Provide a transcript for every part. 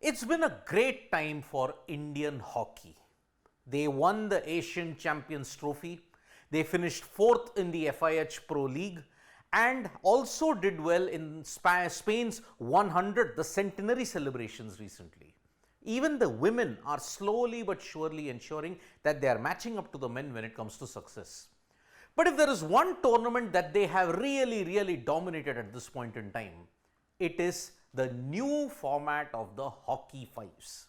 It's been a great time for Indian hockey. They won the Asian Champions Trophy. They finished fourth in the FIH Pro League and also did well in Spain's 100, the centenary celebrations recently. Even the women are slowly but surely ensuring that they are matching up to the men when it comes to success. But if there is one tournament that they have really dominated at this point in time, it is the new format of the Hockey5s.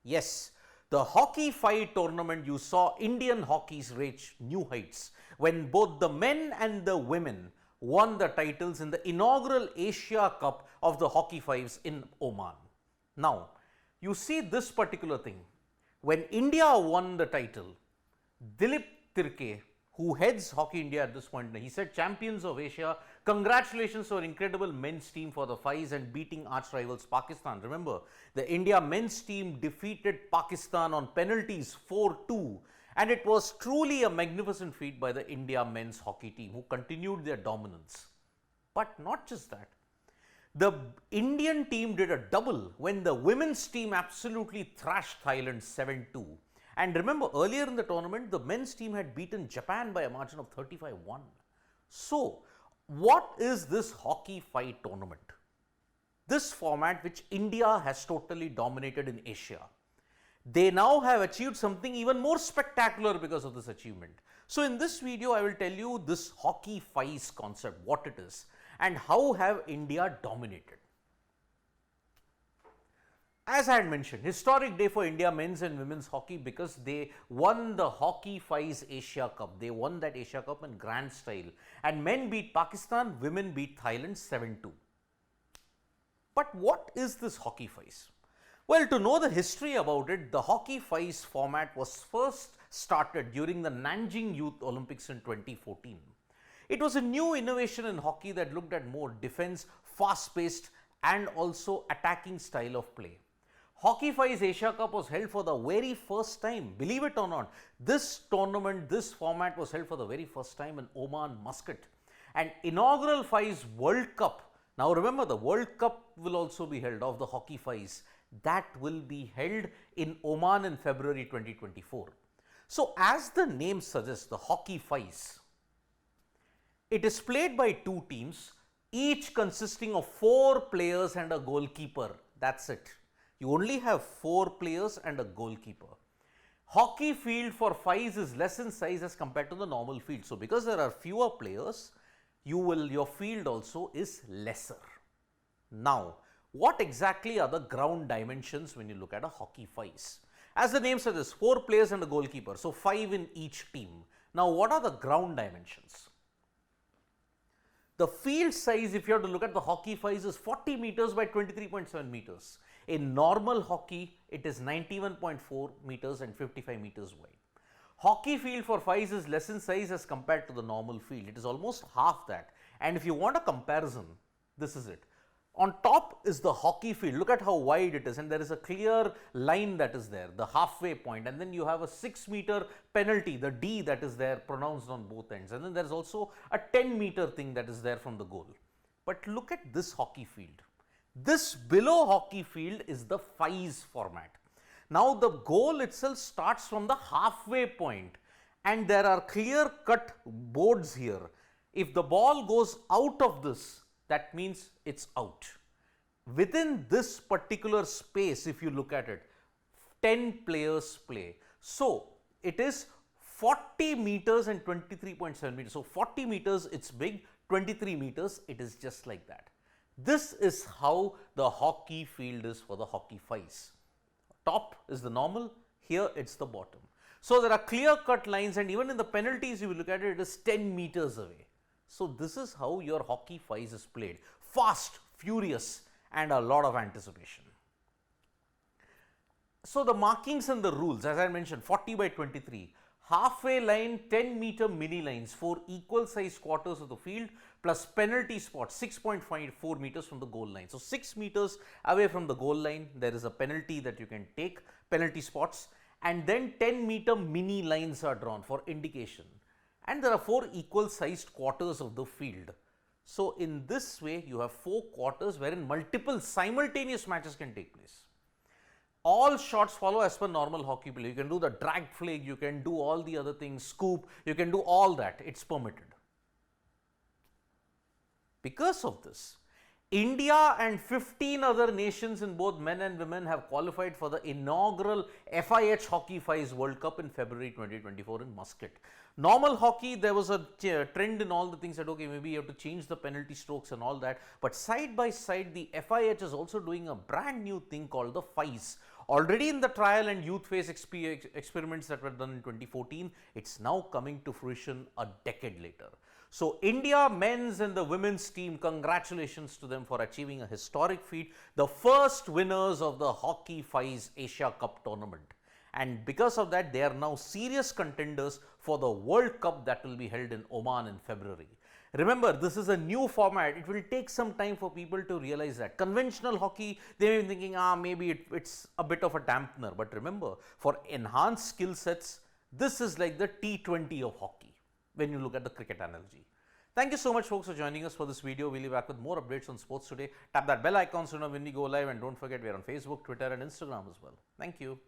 Yes, the Hockey5 tournament, you saw Indian hockey's reach new heights when both the men and the women won the titles in the inaugural Asia Cup of the Hockey5s in Oman. Now, you see this particular thing. When India won the title, Dilip Tirke, who heads Hockey India at this point, he said, "Champions of Asia, congratulations to our incredible men's team for the fives and beating arch rivals Pakistan." Remember, the India men's team defeated Pakistan on penalties 4-2, and it was truly a magnificent feat by the India men's hockey team, who continued their dominance. But not just that. The Indian team did a double when the women's team absolutely thrashed Thailand 7-2. And remember, earlier in the tournament, the men's team had beaten Japan by a margin of 35-1. So, what is this Hockey5 tournament? This format which India has totally dominated in Asia. They now have achieved something even more spectacular because of this achievement. So, in this video, I will tell you this Hockey5's concept, what it is, and how have India dominated. As I had mentioned, historic day for India men's and women's hockey because they won the Hockey5's Asia Cup. They won that Asia Cup in grand style. And men beat Pakistan, women beat Thailand 7-2. But what is this Hockey5's? Well, to know the history about it, the Hockey5's format was first started during the Nanjing Youth Olympics in 2014. It was a new innovation in hockey that looked at more defense, fast-paced and also attacking style of play. Hockey5's Asia Cup was held for the very first time. Believe it or not, this tournament, this format was held for the very first time in Oman, Muscat. And inaugural Fives World Cup. Now remember, the World Cup will also be held of the Hockey5s. That will be held in Oman in February 2024. So as the name suggests, the Hockey5s, it is played by two teams, each consisting of 4 players and a goalkeeper. That's it. You only have 4 players and a goalkeeper. Hockey field for fives is less in size as compared to the normal field. So, because there are fewer players, your field also is lesser. Now, what exactly are the ground dimensions when you look at a Hockey5s? As the name suggests, 4 players and a goalkeeper. So, 5 in each team. Now, what are the ground dimensions? The field size, if you have to look at the Hockey5s, is 40 meters by 23.7 meters. In normal hockey, it is 91.4 meters and 55 meters wide. Hockey field for fives is less in size as compared to the normal field. It is almost half that. And if you want a comparison, this is it. On top is the hockey field. Look at how wide it is, and there is a clear line that is there, the halfway point, and then you have a 6-meter penalty, the D that is there pronounced on both ends, and then there is also a 10-meter thing that is there from the goal. But look at this hockey field. This below hockey field is the fives format. Now the goal itself starts from the halfway point, and there are clear cut boards here. If the ball goes out of this, that means it's out. Within this particular space, if you look at it, 10 players play. So it is 40 meters and 23.7 meters. So 40 meters it's big, 23 meters it is just like that. This is how the hockey field is for the Hockey5s. Top is the normal, here it's the bottom. So there are clear cut lines, and even in the penalties you will look at it, it is 10 meters away. So this is how your Hockey5s is played. Fast, furious and a lot of anticipation. So the markings and the rules, as I mentioned, 40 by 23. Halfway line, 10-meter mini lines, 4 equal sized quarters of the field plus penalty spot 6.54 meters from the goal line. So 6 meters away from the goal line, there is a penalty that you can take, penalty spots, and then 10-meter mini lines are drawn for indication. And there are 4 equal sized quarters of the field. So in this way, you have 4 quarters wherein multiple simultaneous matches can take place. all shots follow as per normal hockey play. You can do the drag flag, you can do all the other things, scoop, you can do all that. It's permitted. Because of this, India and 15 other nations in both men and women have qualified for the inaugural FIH Hockey5 World Cup in February 2024 in Muscat. Normal hockey, there was a trend in all the things that, okay, maybe you have to change the penalty strokes and all that. But side by side, the FIH is also doing a brand new thing called the FICE. Already in the trial and youth phase experiments that were done in 2014, it's now coming to fruition a decade later. So India men's and the women's team, congratulations to them for achieving a historic feat, the first winners of the Hockey5 Asia Cup tournament. And because of that, they are now serious contenders for the World Cup that will be held in Oman in February. Remember, this is a new format. It will take some time for people to realize that. Conventional hockey, they may be thinking, maybe it's a bit of a dampener. But remember, for enhanced skill sets, this is like the T20 of hockey when you look at the cricket analogy. Thank you so much, folks, for joining us for this video. We'll be back with more updates on sports today. Tap that bell icon so you know when we go live, and don't forget, we're on Facebook, Twitter and Instagram as well. Thank you.